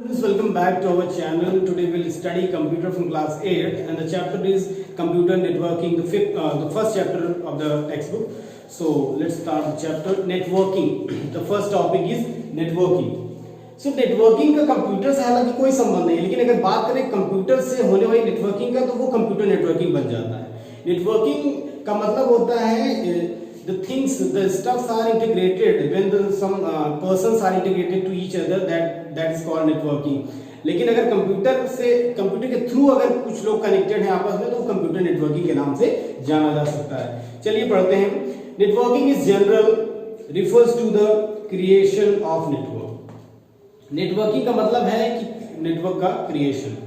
Students, welcome back to our channel. Today we'll study computer from class 8 and the chapter is computer networking, the first chapter of the textbook. So let's start the chapter networking. The first topic is networking. So networking का computer से हालांकि कोई संबंध नहीं है, लेकिन अगर बात करें कंप्यूटर से होने वाली नेटवर्किंग का तो वो कंप्यूटर नेटवर्किंग बन जाता है। नेटवर्किंग का मतलब होता है the things, the stuffs are integrated when some persons are integrated to each other, that is called networking. लेकिन अगर कंप्यूटर के थ्रू अगर कुछ लोग कनेक्टेड हैं आपस में तो वो कंप्यूटर नेटवर्किंग के नाम से जाना जा सकता है। चलिए पढ़ते हैं। Networking is general refers to the creation of network. Networking का मतलब है कि नेटवर्क का creation.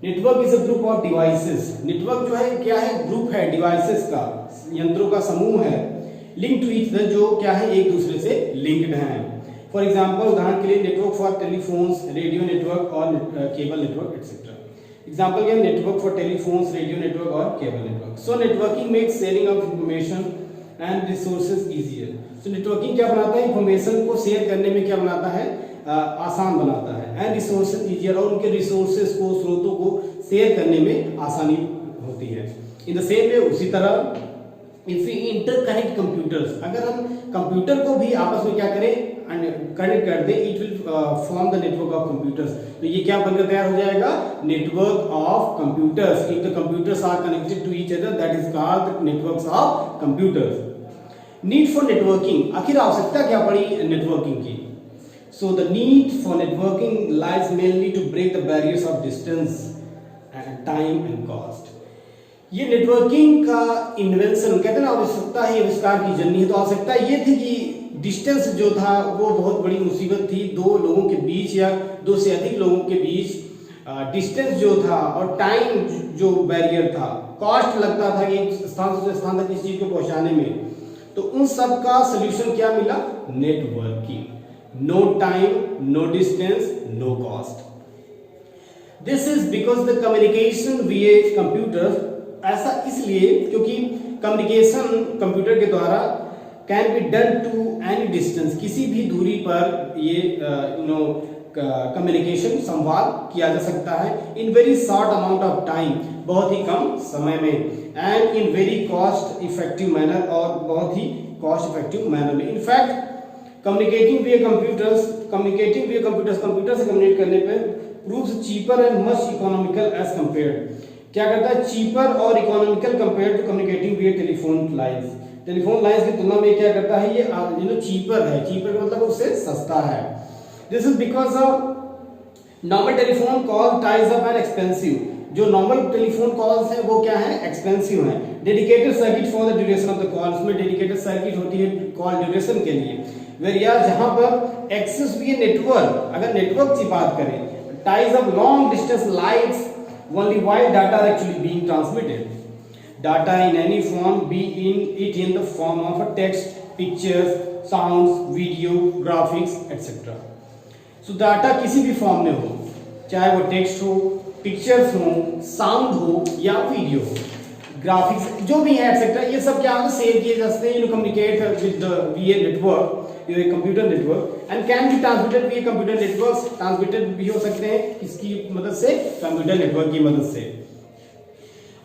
Network is a group of devices. Network जो है क्या है? ग्रुप है डिवाइसेस का, यंत्रों का समूह है, लिंक टू ईच अदर, जो क्या है एक दूसरे से लिंक्ड हैं। फॉर एग्जांपल, उदाहरण के लिए network for telephones, radio network और केबल नेटवर्क एक्सेट्रा। एग्जांपल क्या? Network for telephones, radio network और cable network. So networking makes sharing of information and resources easier. So networking क्या बनाता है? इंफॉर्मेशन को शेयर करने में क्या बनाता है? आसान बनाता है। एंड रिसोर्सेज इजियर, और उनके रिसोर्सेज को, स्रोतों को शेयर करने में आसानी होती है। इन द सेम वे, उसी तरह इफ वी इंटरकनेक्ट कंप्यूटर्स, अगर हम कंप्यूटर को भी आपस में क्या करें? कनेक्ट कर दे, it will form the network of computers. तो ये क्या बनकर तैयार हो जाएगा? Network of computers. If the computers are connected to each other, that is called the networks of computers. Need for networking, आखिर आवश्यकता क्या पड़ी नेटवर्किंग की? So the need for networking lies mainly to break the barriers of distance and time and cost. ये networking का invention, कहते हैं ना आवश्यकता ही आविष्कार की जननी है। तो आवश्यकता ये थी कि डिस्टेंस जो था वो बहुत बड़ी मुसीबत थी दो लोगों के बीच या दो से अधिक लोगों के बीच। डिस्टेंस जो था और टाइम जो बैरियर था, कॉस्ट लगता था कि स्थान से स्थान तक किसी चीज को पहुंचाने में, तो उन सब का सोल्यूशन क्या मिला? Networking. No time, no distance, no cost. This is because the communication via computer, ऐसा इसलिए क्योंकि कम्युनिकेशन कंप्यूटर के द्वारा can be done to any distance, किसी भी दूरी पर ये कम्युनिकेशन संवाद किया जा सकता है। In very short amount of time, बहुत ही कम समय में, and in very cost effective manner, और बहुत ही कॉस्ट इफेक्टिव मैनर में। In fact communicating with computers computer से कम्युनिकेट करने पे proves cheaper and much economical as compared. क्या करता है? चीपर और economical compared to communicating with telephone lines. Telephone lines की तुलना में क्या करता है? ये चीपर है। चीपर का मतलब उससे सस्ता है। This is because of normal telephone call ties up and expensive. जो नॉर्मल टेलीफोन कॉल्स हैं वो क्या है? एक्सपेंसिव है। Dedicated circuit for the duration of the call, उसमें डेडिकेटेड सर्किट होती है कॉल ड्यूरेशन के लिए। वेरियाज जहां पर एक्सेस भी नेटवर्क, अगर नेटवर्क की बात करें, ties up long distance lights only while data actually being transmitted. Data in any form be in the form of a text, pictures, sounds, video, graphics etcetera. So data किसी भी form में हो, चाहे वो text हो, pictures हो, sound हो या वीडियो हो, ग्राफिक्स जो भी है एक्सेट्रा, ये सब क्या है? सेव किए जा सकते हैं, communicate with the वीए network, computer network, and can be transmitted with computer networks. Transmitted भी हो सकते हैं किसकी मदद से? कंप्यूटर नेटवर्क की मदद से।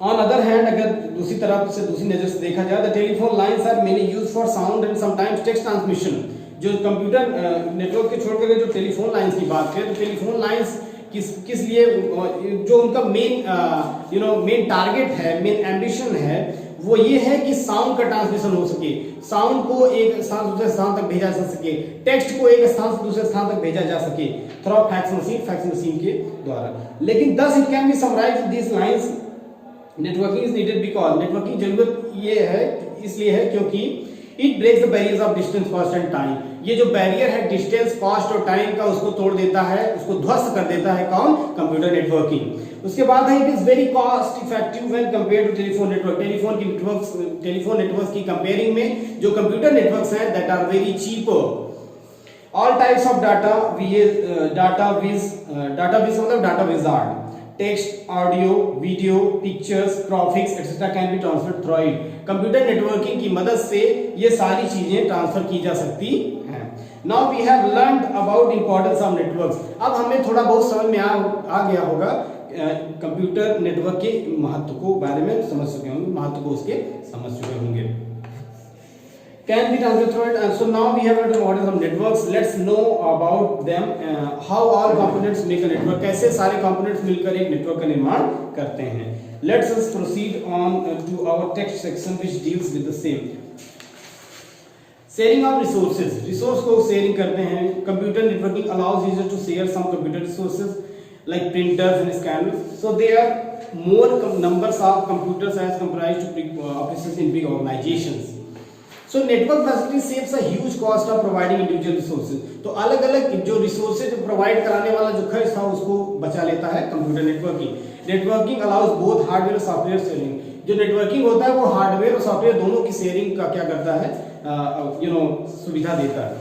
ऑन अदर हैंड, अगर दूसरी तरफ से, दूसरी नजर से देखा जाए, the telephone lines are mainly used for sound and sometimes text transmission. जो कंप्यूटर नेटवर्क के छोड़कर जो टेलीफोन लाइंस की बात करें, तो टेलीफोन लाइंस किस लिए, जो उनका मेन टारगेट है, मेन एम्बिशन है, वो ये है कि साउंड का ट्रांसमिशन हो सके, साउंड को एक स्थान से दूसरे स्थान तक भेजा जा सके, टेक्स्ट को एक स्थान से दूसरे स्थान तक भेजा जा सके थ्रू फैक्स मशीन के द्वारा। लेकिन thus it can be summarised this lines networking is needed because, networking जरूरत ये है इसलिए है क्योंकि it breaks the barriers of distance, cost and time. ये जो बैरियर है डिस्टेंस, कॉस्ट और टाइम का, उसको तोड़ देता है, उसको ध्वस्त कर देता है। कौन? Computer networking. उसके बाद है it is very cost effective when compared to telephone network. Telephone networks की कंपेयरिंग में जो कंप्यूटर नेटवर्क्स हैं that are very cheaper. All types of data मतलब data wizard, text, audio, video, pictures, graphics etcetera can be transferred through it. Computer networking की मदद से ये सारी चीजें ट्रांसफर की जा सकती हैं। Now we have learned about importance of networks. अब हमें थोड़ा बहुत समझ में आ गया होगा कंप्यूटर नेटवर्क के महत्व को बारे में समझ चुके होंगे, महत्व को उसके समझ चुके होंगे। Can be translated and so now we have learned about some networks. Let's know about them. How all components make a network. कैसे सारे components मिलकर एक network का निर्माण करते हैं। Let's us proceed on to our text section which deals with the same. Sharing of resources. Resource को sharing करते हैं। Computer networking allows users to share some computer resources like printers and scanners. So there are more numbers of computers as compared to offices in big organizations. So network facility saves a huge cost of providing individual resources. तो अलग अलग जो resources provide कराने वाला जो खर्च था उसको बचा लेता है computer networking. Networking allows both hardware और सॉफ्टवेयर शेयरिंग। जो नेटवर्किंग होता है वो हार्डवेयर और सॉफ्टवेयर दोनों की शेयरिंग का क्या करता है, सुविधा देता है।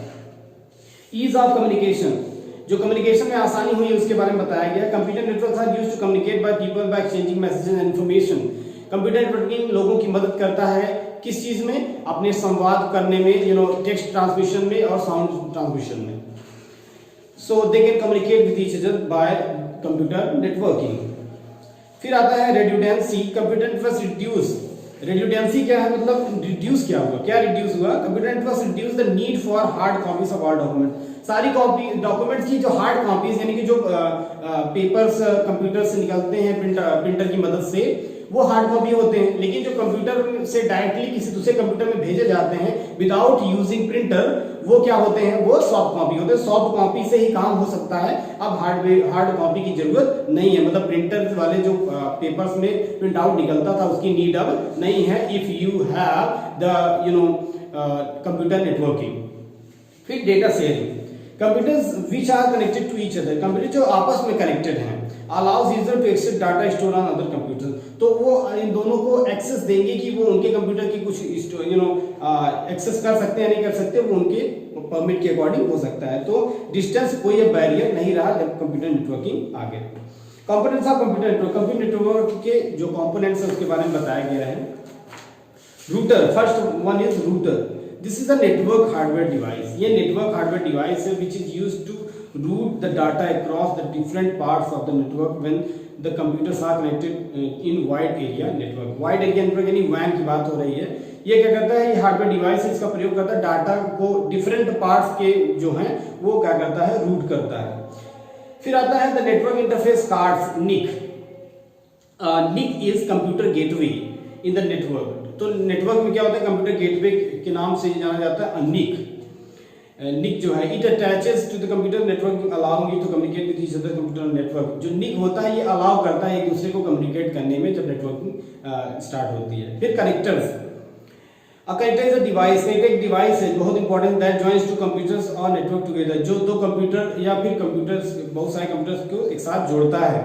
ईज ऑफ कम्युनिकेशन, जो कम्युनिकेशन में आसानी हुई उसके बारे में बताया गया। Computer networks are used to communicate by people by exchanging messages and information. Computer networking लोगों की मदद करता है किस चीज में, अपने संवाद करने में, टेक्स्ट ट्रांसमिशन में और साउंड ट्रांसमिशन में। So they can communicate with each other by computer networking. फिर आता है redundancy. Computer network reduce, redundancy क्या है, मतलब रिड्यूस क्या हुआ, क्या रिड्यूस हुआ। Computer network reduce the need for hard copies of all document. सारी कॉपी डॉक्यूमेंट्स की जो हार्ड कॉपीज यानी कि जो पेपर्स कंप्यूटर से निकलते हैं प्रिंटर की मदद से, वो हार्ड कॉपी होते हैं। लेकिन जो कंप्यूटर से डायरेक्टली किसी दूसरे कंप्यूटर में भेजे जाते हैं विदाउट यूजिंग प्रिंटर, वो क्या होते हैं, वो सॉफ्ट कॉपी होते हैं। सॉफ्ट कॉपी से ही काम हो सकता है, अब हार्ड कॉपी की जरूरत नहीं है। मतलब प्रिंटर वाले जो पेपर्स में प्रिंट आउट निकलता था उसकी नीड अब नहीं है if you have the computer networking. फिर data sharing. Computers which are connected to each other, computer जो आपस में कनेक्टेड हैं, allows user to access data store on other computer. तो वो इन दोनों को एक्सेस देंगे कि वो उनके कंप्यूटर की कुछ एक्सेस कर सकते हैं, नहीं कर सकते, वो उनके परमिट के अकॉर्डिंग हो सकता है। तो डिस्टेंस कोई बैरियर नहीं रहा जब कंप्यूटर नेटवर्किंग आ गया। Components of computer network, computer network के जो कंपोनेंट्स है उसके बारे में बताया गया है। Router, first one is router. This is a network hardware device. ये network hardware device है which is used to route the data across the different parts of the network when the computers are connected in wide area network. Wide area network यानी WAN की बात हो रही है। ये क्या करता है, ये हार्डवेयर डिवाइस है, इसका प्रयोग करता है डाटा को डिफरेंट पार्ट्स के जो हैं वो क्या करता है, रूट करता है। फिर आता है the network interface cards, NIC. NIC is computer gateway in the network. तो नेटवर्क में क्या होता है, कंप्यूटर गेटवे के नाम से जाना जाता है NIC. NIC जो है it attaches to the computer network allowing you to communicate with each other computer network. जो NIC होता है ये अलाउ करता है एक दूसरे को कम्युनिकेट करने में जब नेटवर्किंग स्टार्ट होती है। फिर connectors. A connector is a device, एक डिवाइस है बहुत important that joins two computers और नेटवर्क टुगेदर, जो दो कंप्यूटर या फिर कंप्यूटर्स, बहुत सारे कंप्यूटर्स को एक साथ जोड़ता है।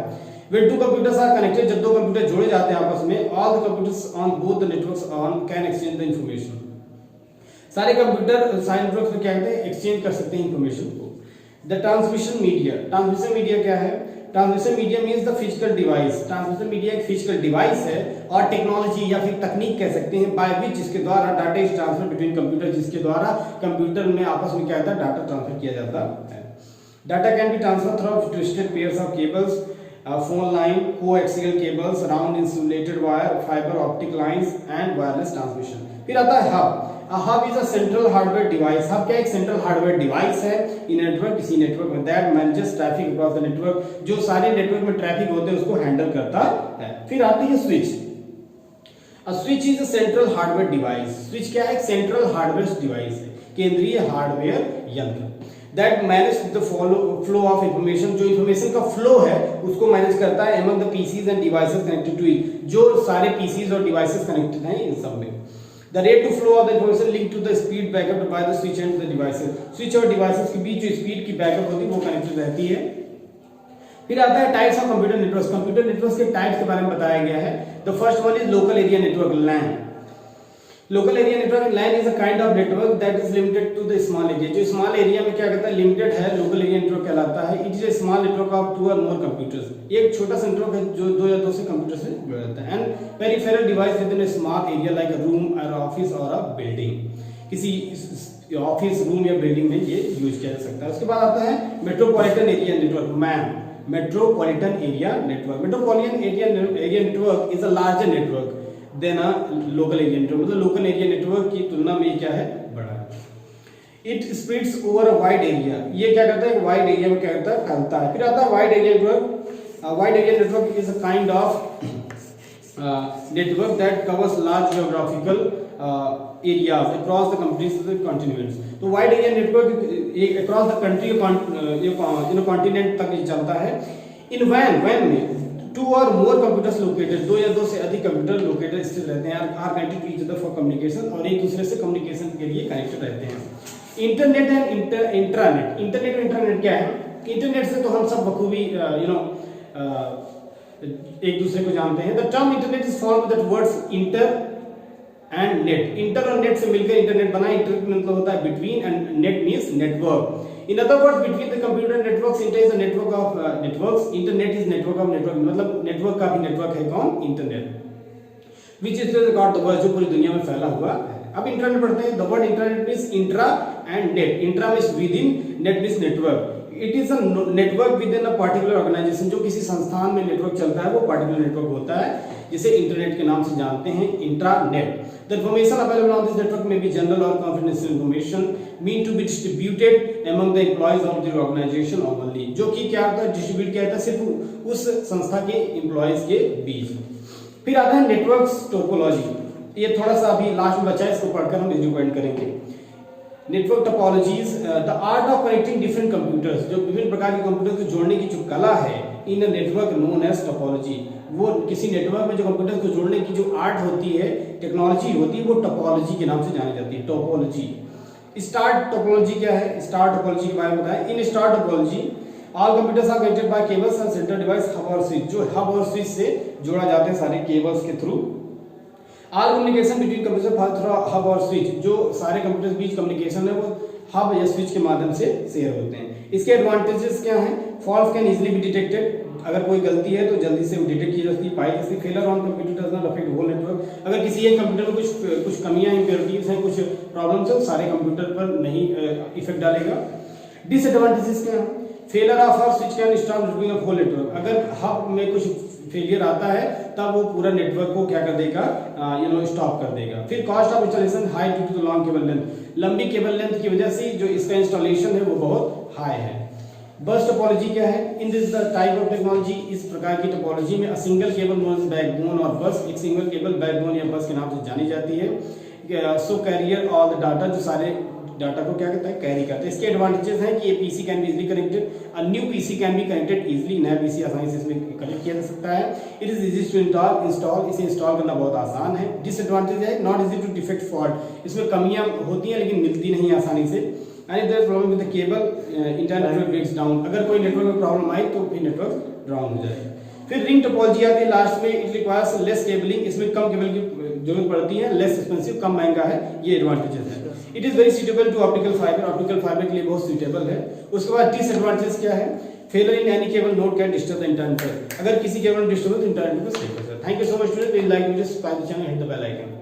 When two computers are connected, जब दो कंप्यूटर जोड़े जाते हैं आपस में, all the computers on both the networks can exchange the information. सारे कंप्यूटर सारे नेटवर्क्स में क्या कहते हैं, एक्सचेंज कर सकते हैं इंफॉर्मेशन को। The transmission media, transmission media क्या है, transmission media means the physical device. Transmission media एक फिजिकल डिवाइस है और टेक्नोलॉजी या फिर तकनीक कह सकते हैं बाय विच, जिसके द्वारा data is transfer between computer, जिसके द्वारा कंप्यूटर में आपस में क्या होता है, डाटा ट्रांसफर किया जाता है। Data can be transfer through twisted pairs of cables, phone line, coaxial cables, round insulated wire, fiber optic lines and wireless transmission. फिर आता है hub. A hub is a central hardware device. hub क्या एक central hardware device है in network, किसी network में, that manages traffic across the network, जो सारे network में traffic होते हैं उसको handle करता है। फिर आती है switch. A switch is a central hardware device. switch क्या है, एक central hardware device है, केंद्रीय हार्डवेयर यंत्र। That manage the flow of information, जो information का flow है उसको मैनेज करता है among the PCs and devices connected to it, जो सारे PCs और devices connected हैं इन सब में। The rate to flow of the information linked to the speed backup by the switch and the devices. switch और devices के बीच जो speed की बैकअप होती है वो कनेक्टेड रहती है। फिर आता है types of computer networks. Computer networks के टाइप्स के बारे में बताया गया है। The first one is local area network, LAN. Local area network, LAN is a kind of network that is limited to the small area. जो small area में क्या कहता है, लिमिटेड है, लोकल एरिया नेटवर्क कहलाता है। It is a small network of 2 or more computers. एक छोटा सा नेटवर्क है जो 2 या 2 से कंप्यूटर से जुड़ा रहता है। And peripheral device with in a small area like a room और ऑफिस और अ बिल्डिंग। किसी ऑफिस रूम या बिल्डिंग में ये यूज किया जा सकता है। उसके बाद आता है metropolitan area network, ma'am. Metropolitan area network. Metropolitan area network is a larger network than a local area network. मतलब local area network की तुलना में ये क्या है, बड़ा है। It spreads over a wide area. ये क्या करता है, wide area में क्या करता है, फैलता है। फिर आता है wide area network. Wide area network is a kind of network that covers large geographical areas across the country's continents. तो wide area network across the country continent तक चलता है। इन वैन में 2 और मोर कंप्यूटर्स लोकेटेड, 2 या 2 से अधिक कंप्यूटर लोकेटेड स्थित रहते हैं, are connected to each other for communication, और एक दूसरे से कम्युनिकेशन के लिए कनेक्टेड रहते हैं। Internet and intranet. इंटरनेट और इंटरनेट क्या है? इंटरनेट से तो हम सब बखूबी एक दूसरे को जानते हैं। The term internet is formed that words inter and net. Inter और नेट से मिलकर इंटरनेट बना। इंटर मतलब होता है between and net means network. In other words between the computer networks, inter is a network of networks, internet is network of network, मतलब network का भी नेटवर्क है कौन? Internet. Which is about the world, जो पूरी दुनिया में फैला हुआ है। अब इंटरनेट पढ़ते हैं। The word internet means intra and net. Intra means within, net means network. It is a network within a particular organisation. जो किसी संस्थान में नेटवर्क चलता है वो पार्टिकुलर नेटवर्क होता है, जिसे इंटरनेट के नाम से जानते हैं, intranet. The information available on this network may be general or confidential information meant to be distributed among the employees of the organization only. जो कि क्या होता है, डिस्ट्रीब्यूट किया जाता है सिर्फ उस संस्था के एम्प्लॉयज के बीच। फिर आता है नेटवर्क्स टोपोलॉजी। ये थोड़ा सा अभी लास्ट में बचा है, इसको पढ़कर हम रिव्यू पॉइंट करेंगे। Network topologies, the art of connecting different computers, जो विभिन्न प्रकार के कंप्यूटर को जोड़ने की जो कला है, in a network known as topology. वो किसी नेटवर्क में जो कंप्यूटर को जोड़ने की जो आर्ट होती है, टेक्नोलॉजी होती है, वो टोपोलॉजी के नाम से जानी जाती है, टोपोलॉजी। स्टार टोपोलॉजी क्या है? स्टार टोपोलॉजी के बारे में बताएं। In star topology all computers are connected by cables and central device, hub और स्विच। जो हब और स्विच से जोड़ा जाते हैं सारे केबल्स के थ्रू। All communication between computer through hub और स्विच। जो सारे कंप्यूटर्स बीच कम्युनिकेशन है वो हब या स्विच के माध्यम से शेयर होते हैं। इसके एडवांटेजेस क्या हैं? Faults can easily be detected. अगर कोई गलती है तो जल्दी से वो डिटेक्ट की जाती है। पाई जैसे failure on computer does not affect whole network. अगर किसी एक कंप्यूटर में कुछ कमियां, इंप्योरिटीज हैं, कुछ प्रॉब्लम्स है, सारे कंप्यूटर पर नहीं इफेक्ट डालेगा। डिसएडवांटेजेस क्या है? Failure of hub switch can stop networking of whole network. अगर हब में कुछ फेलियर आता है तब वो पूरा नेटवर्क को क्या कर देगा, स्टॉप कर देगा। फिर cost of installation high due to the long cable length. लंबी केबल लेंथ की वजह से जो इसका इंस्टॉलेशन है वो बहुत हाई है। बस टोपोलॉजी क्या है? In this the type of technology, इस प्रकार की टोपोलॉजी में a single cable known as backbone और बस, एक सिंगल केबल बैकबोन या बस के नाम से जानी जाती है। सो कैरियर ऑल द डाटा, जो सारे डाटा को क्या कहता है, कैरी करता है। इसके एडवांटेजेस हैं कि ये PC can be easily connected, a new PC can be connected easily. नया पीसी आसानी से इसमें कनेक्ट किया जा सकता है। It is easy to install, इसे इंस्टॉल करना बहुत आसान है। डिसएडवांटेज है not easy to detect fault, इसमें कमियां होती हैं लेकिन मिलती नहीं आसानी से। And there problem with the cable, internet network breaks down. अगर कोई नेटवर्क में प्रॉब्लम आई तो फिर नेटवर्क डाउन हो जाएगा। फिर रिंग टोपोलॉजी आती है लास्ट में। इट रिक्वायर्स लेस केबलिंग, इसमें कम केबल की जरूरत पड़ती है, लेस एक्सपेंसिव, कम महंगा है, ये एडवांटेजेस है। It is very suitable to optical fibre, optical fibre के लिए बहुत सूटेबल है। उसके बाद डिसएडवांटेज क्या है? Failure in any cable node can disturb the internet. अगर किसी केबल में डिस्टर्ब हो तो इंटरनेट को स्टे कर सकता है। Thank you so much student, please like video, subscribe the channel, hit the bell icon.